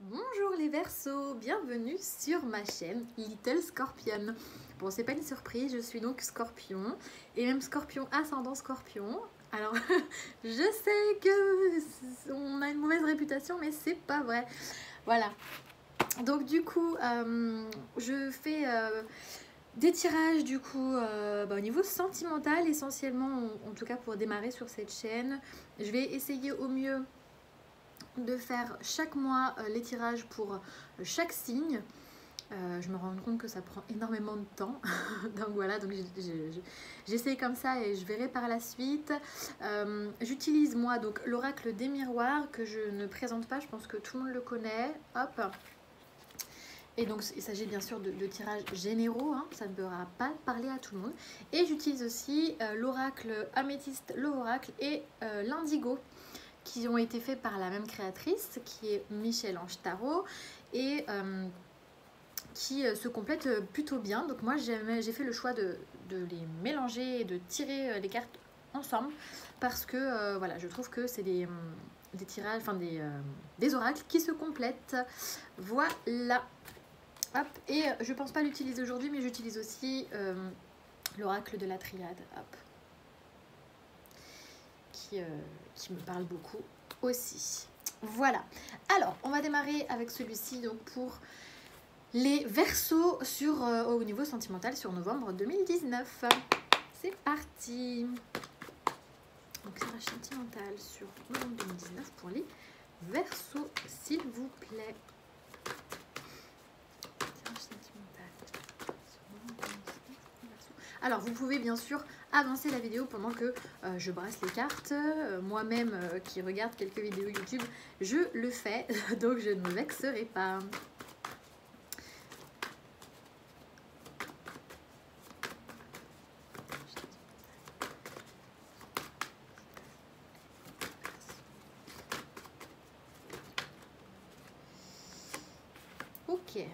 Bonjour les Verseaux, bienvenue sur ma chaîne Little Scorpion. Bon, c'est pas une surprise, je suis donc Scorpion et même Scorpion ascendant Scorpion. Alors, je sais que on a une mauvaise réputation, mais c'est pas vrai. Voilà. Donc du coup, je fais des tirages du coup au niveau sentimental essentiellement, en tout cas pour démarrer sur cette chaîne. Je vais essayer au mieux de faire chaque mois les tirages pour chaque signe. Je me rends compte que ça prend énormément de temps. Donc voilà, donc j'essaie comme ça et je verrai par la suite. J'utilise moi donc l'oracle des miroirs que je ne présente pas, je pense que tout le monde le connaît. Hop. Et donc il s'agit bien sûr de tirages généraux, hein, ça ne pourra pas parler à tout le monde. Et j'utilise aussi l'oracle améthyste, l'oracle et l'indigo, qui ont été faits par la même créatrice, qui est Michel-Ange Tarot, et qui se complètent plutôt bien. Donc moi j'ai fait le choix de les mélanger et de tirer les cartes ensemble, parce que voilà, je trouve que c'est des tirages, enfin des oracles qui se complètent. Voilà. Hop. Et je pense pas l'utiliser aujourd'hui, mais j'utilise aussi l'oracle de la triade. Hop. Qui me parle beaucoup aussi. Voilà. Alors, on va démarrer avec celui-ci donc pour les Verseaux sur, au niveau sentimental sur novembre 2019. C'est parti. Donc, tirage sentimental sur novembre 2019 pour les Verseaux, s'il vous plaît. Tirage sentimental sur novembre 2019 pour les Verseaux. Alors, vous pouvez bien sûr avancer la vidéo pendant que je brasse les cartes. Moi-même qui regarde quelques vidéos YouTube, je le fais, donc je ne me vexerai pas. Ok.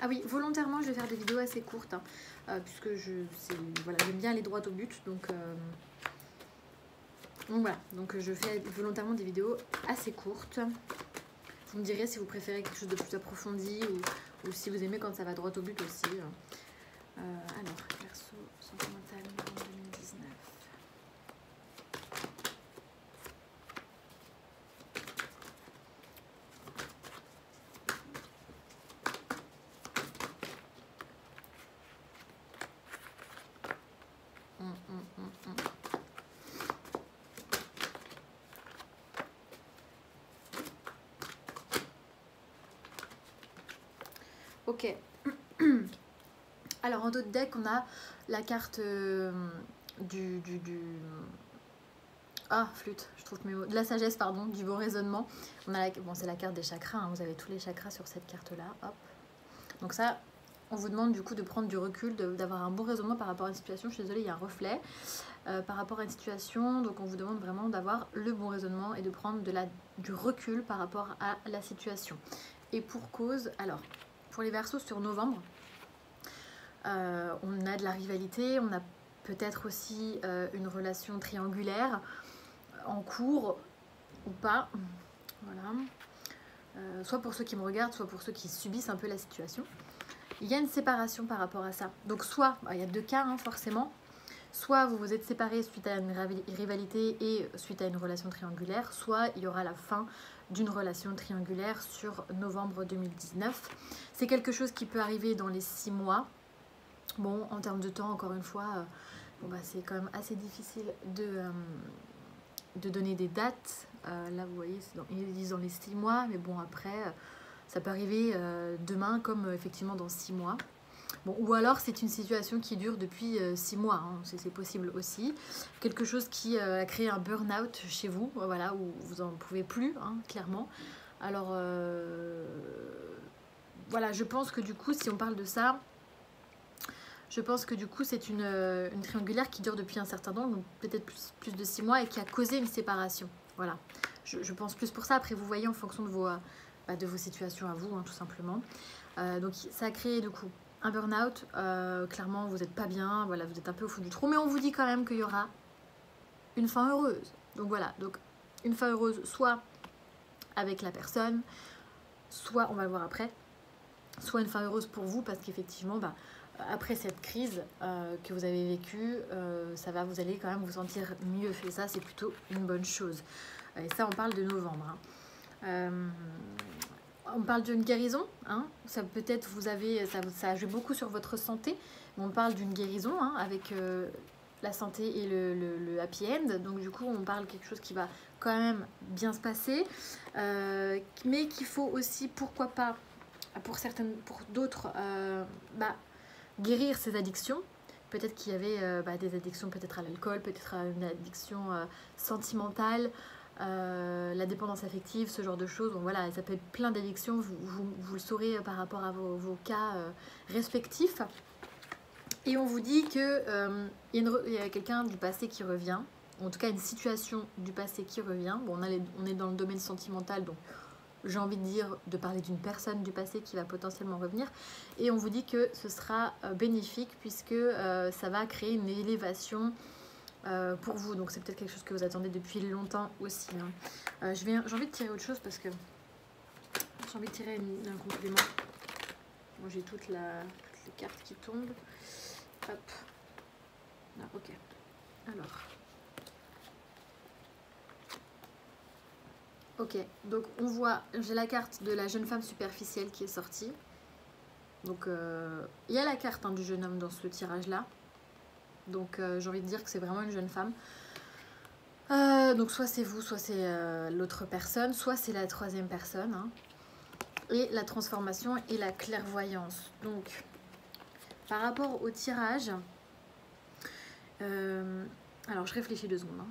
Ah oui, volontairement, je vais faire des vidéos assez courtes, hein, puisque voilà, j'aime bien aller droit au but. Donc voilà, donc je fais volontairement des vidéos assez courtes. Vous me direz si vous préférez quelque chose de plus approfondi ou si vous aimez quand ça va droit au but aussi. Alors, Verseau sentimental novembre 2019. Ok. Alors en d'autres decks, on a la carte ah, flûte, je trouve mes mots. De la sagesse, pardon, du bon raisonnement. On a bon, c'est la carte des chakras, hein, vous avez tous les chakras sur cette carte-là. Hop. Donc ça, on vous demande du coup de prendre du recul, d'avoir un bon raisonnement par rapport à une situation. Je suis désolée, il y a un reflet. Par rapport à une situation, donc on vous demande vraiment d'avoir le bon raisonnement et de prendre du recul par rapport à la situation. Et pour cause, alors, pour les Verseaux sur novembre, on a de la rivalité, on a peut-être aussi une relation triangulaire en cours ou pas. Voilà. Soit pour ceux qui me regardent, soit pour ceux qui subissent un peu la situation. Il y a une séparation par rapport à ça. Donc soit, il y a deux cas hein, forcément. Soit vous vous êtes séparés suite à une rivalité et suite à une relation triangulaire, soit il y aura la fin d'une relation triangulaire sur novembre 2019. C'est quelque chose qui peut arriver dans les 6 mois. Bon, en termes de temps, encore une fois, c'est quand même assez difficile de donner des dates. Là, vous voyez, ils disent dans les 6 mois, mais bon, après, ça peut arriver demain comme effectivement dans 6 mois. Bon, ou alors, c'est une situation qui dure depuis 6 mois, hein, c'est possible aussi. Quelque chose qui a créé un burn-out chez vous, voilà, où vous n'en pouvez plus, hein, clairement. Alors, voilà, je pense que du coup, si on parle de ça, Je pense que du coup c'est une triangulaire qui dure depuis un certain temps, donc peut-être plus de 6 mois et qui a causé une séparation. Voilà, je pense plus pour ça. Après vous voyez en fonction de vos situations à vous, hein, tout simplement. Donc ça a créé du coup un burn-out. Clairement vous n'êtes pas bien, voilà, vous êtes un peu au fond du trou, mais on vous dit quand même qu'il y aura une fin heureuse. Donc voilà, donc une fin heureuse soit avec la personne, soit, on va le voir après, soit une fin heureuse pour vous parce qu'effectivement, après cette crise que vous avez vécue, vous allez quand même vous sentir mieux. Et ça, c'est plutôt une bonne chose. Et ça, on parle de novembre. Hein. On parle d'une guérison. Hein. Ça peut-être ça a joué beaucoup sur votre santé. Mais on parle d'une guérison hein, avec la santé et le happy end. Donc du coup, on parle de quelque chose qui va quand même bien se passer, mais qu'il faut aussi, pourquoi pas, pour d'autres, guérir ses addictions. Peut-être qu'il y avait des addictions peut-être à l'alcool, peut-être à une addiction sentimentale, la dépendance affective, ce genre de choses. Bon, voilà, ça peut être plein d'addictions, vous le saurez par rapport à vos cas respectifs. Et on vous dit qu'il y a quelqu'un du passé qui revient, en tout cas une situation du passé qui revient. Bon, on est dans le domaine sentimental, donc j'ai envie de dire de parler d'une personne du passé qui va potentiellement revenir. Et on vous dit que ce sera bénéfique puisque ça va créer une élévation pour vous. Donc c'est peut-être quelque chose que vous attendez depuis longtemps aussi. Hein. J'ai envie de tirer autre chose parce que j'ai envie de tirer un complément. Bon, j'ai toutes les cartes qui tombent. Hop. Ah, ok. Alors. Ok, donc on voit, j'ai la carte de la jeune femme superficielle qui est sortie. Donc il y a la carte hein, du jeune homme dans ce tirage-là. Donc j'ai envie de dire que c'est vraiment une jeune femme. Donc soit c'est vous, soit c'est l'autre personne, soit c'est la troisième personne. Hein. Et la transformation et la clairvoyance. Donc par rapport au tirage, alors je réfléchis 2 secondes. Hein.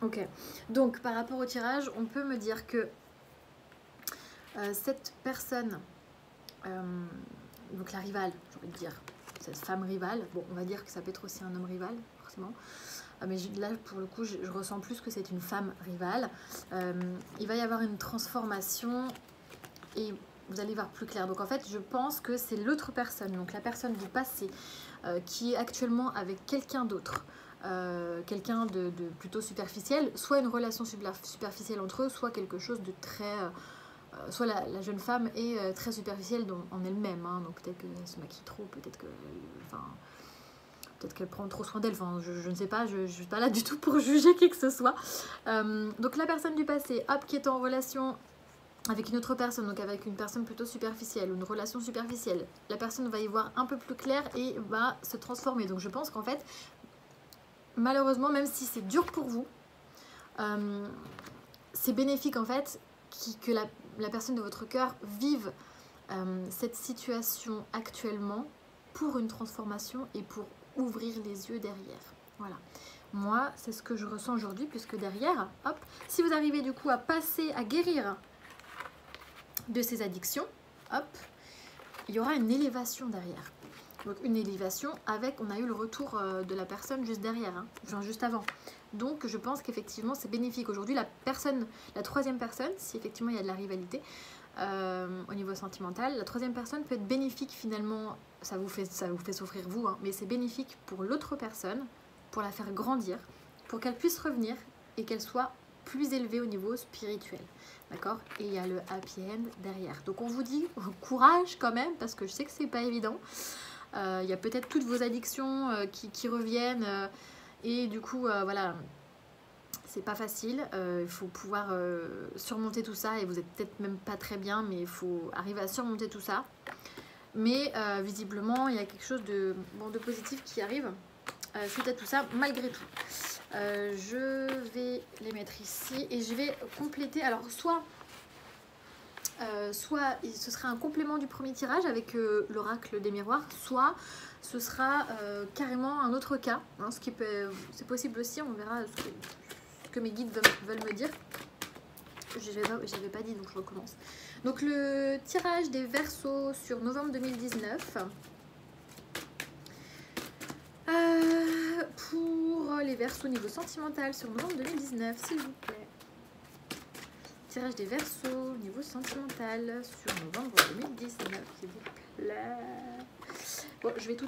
Ok, donc par rapport au tirage, on peut me dire que cette personne, donc la rivale, j'ai envie de dire, cette femme rivale, bon on va dire que ça peut être aussi un homme rival, forcément, mais là pour le coup je ressens plus que c'est une femme rivale. Il va y avoir une transformation et vous allez voir plus clair. Donc en fait je pense que c'est l'autre personne, donc la personne du passé qui est actuellement avec quelqu'un d'autre. Quelqu'un de plutôt superficiel, soit une relation superficielle entre eux, soit quelque chose de très... soit la jeune femme est très superficielle en elle-même, hein, donc peut-être qu'elle se maquille trop, peut-être qu'elle prend trop soin d'elle, enfin je ne sais pas, je ne suis pas là du tout pour juger qui que ce soit. Donc la personne du passé, hop, qui est en relation avec une autre personne, donc avec une personne plutôt superficielle, une relation superficielle, la personne va y voir un peu plus clair et va se transformer. Donc je pense qu'en fait, malheureusement, même si c'est dur pour vous, c'est bénéfique en fait que la personne de votre cœur vive cette situation actuellement pour une transformation et pour ouvrir les yeux derrière. Voilà. Moi, c'est ce que je ressens aujourd'hui, puisque derrière, hop, si vous arrivez du coup à passer, à guérir de ces addictions, hop, il y aura une élévation derrière. Donc une élévation avec, on a eu le retour de la personne juste derrière, hein, genre juste avant. Donc je pense qu'effectivement c'est bénéfique. Aujourd'hui la troisième personne, si effectivement il y a de la rivalité au niveau sentimental, la troisième personne peut être bénéfique finalement, ça vous fait souffrir vous, hein, mais c'est bénéfique pour l'autre personne, pour la faire grandir, pour qu'elle puisse revenir et qu'elle soit plus élevée au niveau spirituel. D'accord? Et il y a le happy end derrière. Donc on vous dit courage quand même, parce que je sais que c'est pas évident. Il y a peut-être toutes vos addictions qui reviennent et du coup voilà, c'est pas facile, il faut pouvoir surmonter tout ça et vous êtes peut-être même pas très bien, mais il faut arriver à surmonter tout ça. Mais visiblement il y a quelque chose de positif qui arrive suite à tout ça malgré tout. Je vais les mettre ici et je vais compléter, alors soit soit ce sera un complément du premier tirage avec l'oracle des miroirs, soit ce sera carrément un autre cas, hein, c'est possible aussi, on verra ce que mes guides veulent me dire. J'avais pas dit, donc je recommence. Donc le tirage des Verseaux sur novembre 2019. Pour les Verseaux niveau sentimental sur novembre 2019, s'il vous plaît. Tirage des Verseaux niveau sentimental sur novembre 2019, s'il vous plaît. Bon, je vais tout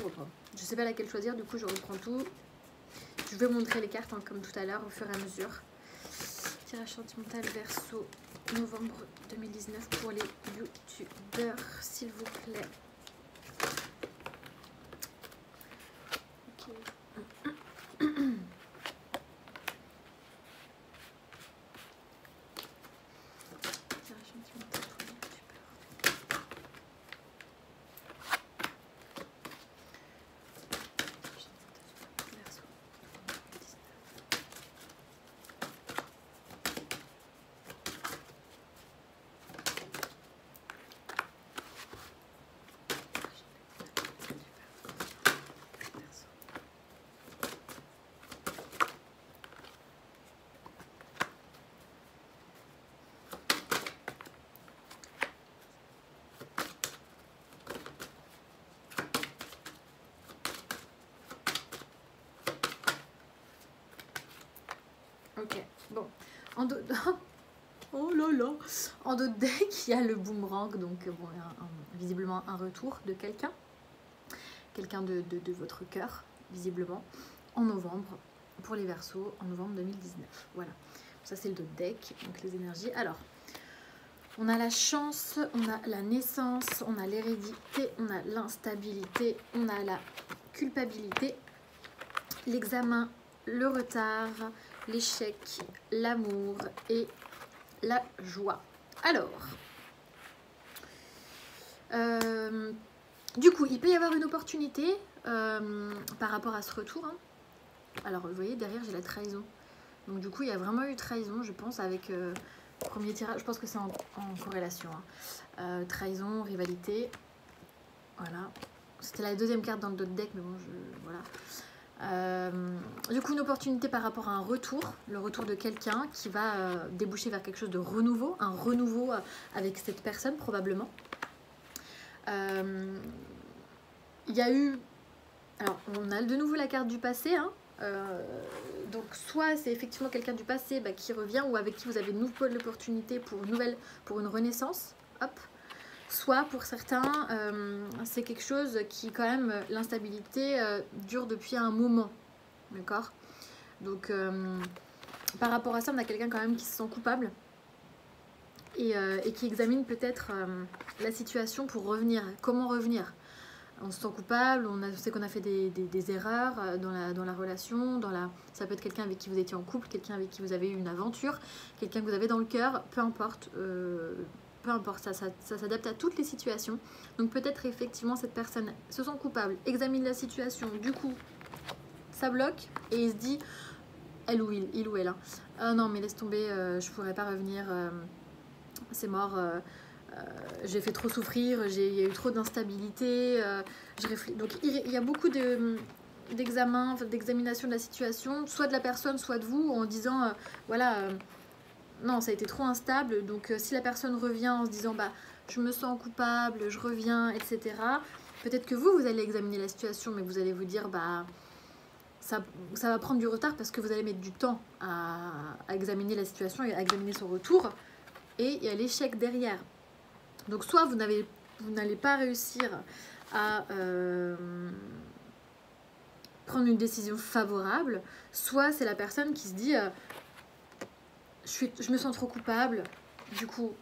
reprendre. Je sais pas laquelle choisir, du coup je reprends tout. Je vais montrer les cartes hein, comme tout à l'heure au fur et à mesure. Tirage sentimental Verseau novembre 2019 pour les youtubeurs, s'il vous plaît. Okay. Ok, bon. Oh là là. En dos de deck, il y a le boomerang, donc bon, visiblement un retour de quelqu'un. Quelqu'un de votre cœur, visiblement, en novembre, pour les Verseaux, en novembre 2019. Voilà, ça c'est le dos de deck, donc les énergies. Alors, on a la chance, on a la naissance, on a l'hérédité, on a l'instabilité, on a la culpabilité, l'examen, le retard, l'échec, l'amour et la joie. Alors, du coup, il peut y avoir une opportunité par rapport à ce retour. Hein. Alors, vous voyez, derrière, j'ai la trahison. Donc, du coup, il y a vraiment eu trahison, je pense, avec le premier tirage. Je pense que c'est en corrélation. Hein. Trahison, rivalité. Voilà. C'était la deuxième carte dans le dos de deck, mais bon, voilà. Du coup, une opportunité par rapport à un retour, le retour de quelqu'un qui va déboucher vers quelque chose de renouveau, un renouveau avec cette personne probablement. Il y a eu, alors on a de nouveau la carte du passé, hein. Donc soit c'est effectivement quelqu'un du passé qui revient ou avec qui vous avez une nouvelle opportunité pour une renaissance, hop. Soit pour certains, c'est quelque chose qui quand même, l'instabilité dure depuis un moment, d'accord. Donc par rapport à ça, on a quelqu'un quand même qui se sent coupable et qui examine peut-être la situation pour revenir. Comment revenir? On se sent coupable, on sait qu'on a fait des erreurs dans la relation, ça peut être quelqu'un avec qui vous étiez en couple, quelqu'un avec qui vous avez eu une aventure, quelqu'un que vous avez dans le cœur, peu importe. Peu importe, ça s'adapte à toutes les situations. Donc peut-être effectivement cette personne se sent coupable, examine la situation, du coup ça bloque et il se dit, elle ou il ou elle, hein. Ah non mais laisse tomber, je pourrais pas revenir, c'est mort, j'ai fait trop souffrir, il y a eu trop d'instabilité, donc il y a beaucoup d'examination de la situation, soit de la personne, soit de vous, en disant voilà, non, ça a été trop instable, donc si la personne revient en se disant je me sens coupable, je reviens, etc. Peut-être que vous allez examiner la situation, mais vous allez vous dire ça va prendre du retard parce que vous allez mettre du temps à examiner la situation et à examiner son retour, et il y a l'échec derrière. Donc soit vous n'allez pas réussir à prendre une décision favorable, soit c'est la personne qui se dit je me sens trop coupable, du coup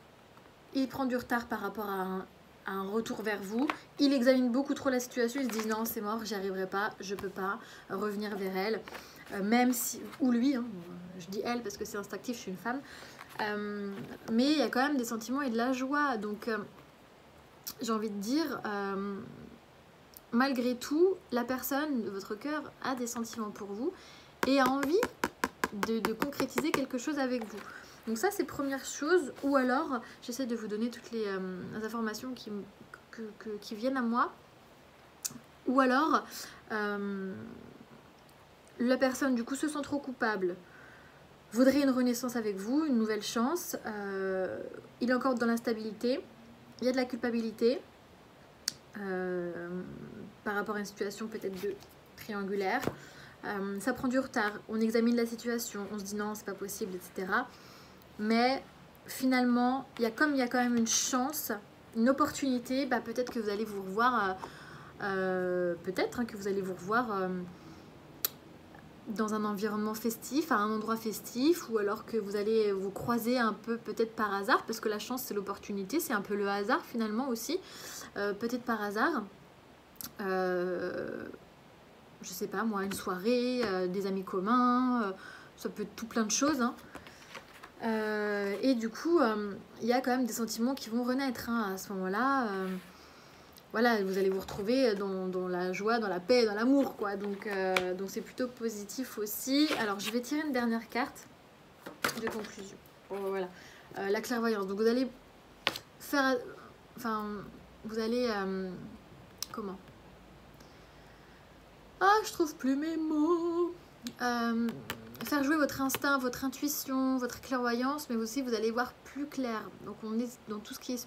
il prend du retard par rapport à un retour vers vous, il examine beaucoup trop la situation, il se dit non c'est mort, j'y arriverai pas, je peux pas revenir vers elle, même si, ou lui, hein, je dis elle parce que c'est instinctif, je suis une femme, mais il y a quand même des sentiments et de la joie, donc j'ai envie de dire, malgré tout, la personne de votre cœur a des sentiments pour vous et a envie de concrétiser quelque chose avec vous. Donc ça, c'est première chose. Ou alors, j'essaie de vous donner toutes les informations qui viennent à moi. Ou alors, la personne, du coup, se sent trop coupable, voudrait une renaissance avec vous, une nouvelle chance. Il est encore dans l'instabilité. Il y a de la culpabilité par rapport à une situation peut-être triangulaire. Ça prend du retard. On examine la situation. On se dit non, c'est pas possible, etc. Mais finalement, il y a quand même une chance, une opportunité. Peut-être que vous allez vous revoir, que vous allez vous revoir dans un environnement festif, à un endroit festif, ou alors que vous allez vous croiser un peu peut-être par hasard, parce que la chance c'est l'opportunité, c'est un peu le hasard finalement aussi, peut-être par hasard. Je sais pas moi, une soirée, des amis communs, ça peut être tout plein de choses, hein. Et du coup, il y a quand même des sentiments qui vont renaître, hein, à ce moment-là. Voilà, vous allez vous retrouver dans la joie, dans la paix, dans l'amour, quoi. Donc c'est plutôt positif aussi. Alors, je vais tirer une dernière carte de conclusion. Bon, voilà, la clairvoyance. Donc, vous allez faire... Enfin, vous allez... comment? Ah, je trouve plus mes mots. Faire jouer votre instinct, votre intuition, votre clairvoyance, mais aussi vous allez voir plus clair. Donc on est dans tout ce qui est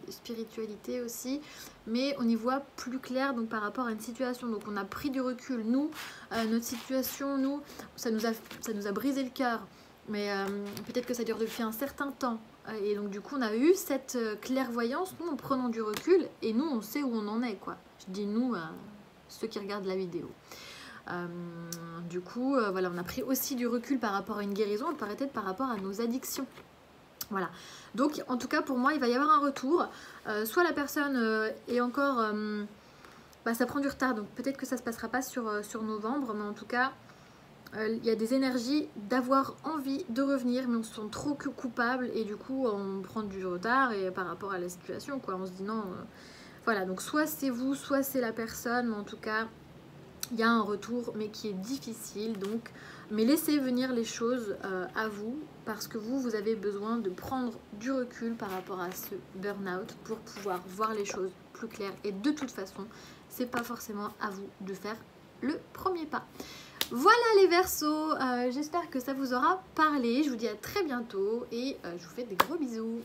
spiritualité aussi, mais on y voit plus clair donc par rapport à une situation. Donc on a pris du recul. Nous, notre situation, nous, ça nous a brisé le cœur, mais peut-être que ça dure depuis un certain temps. Et donc du coup on a eu cette clairvoyance, nous en prenant du recul, et nous on sait où on en est, quoi. Je dis nous, ceux qui regardent la vidéo. Du coup, voilà, on a pris aussi du recul par rapport à une guérison et peut-être par rapport à nos addictions. Voilà. Donc, en tout cas, pour moi, il va y avoir un retour. Soit la personne est encore... ça prend du retard, donc peut-être que ça ne se passera pas sur novembre, mais en tout cas, il y a des énergies d'avoir envie de revenir, mais on se sent trop coupable et du coup, on prend du retard et par rapport à la situation, quoi. On se dit non... Voilà, donc soit c'est vous, soit c'est la personne, mais en tout cas... Il y a un retour, mais qui est difficile, donc, mais laissez venir les choses à vous, parce que vous avez besoin de prendre du recul par rapport à ce burn-out pour pouvoir voir les choses plus claires. Et de toute façon, c'est pas forcément à vous de faire le premier pas. Voilà les Verseaux, j'espère que ça vous aura parlé. Je vous dis à très bientôt et je vous fais des gros bisous.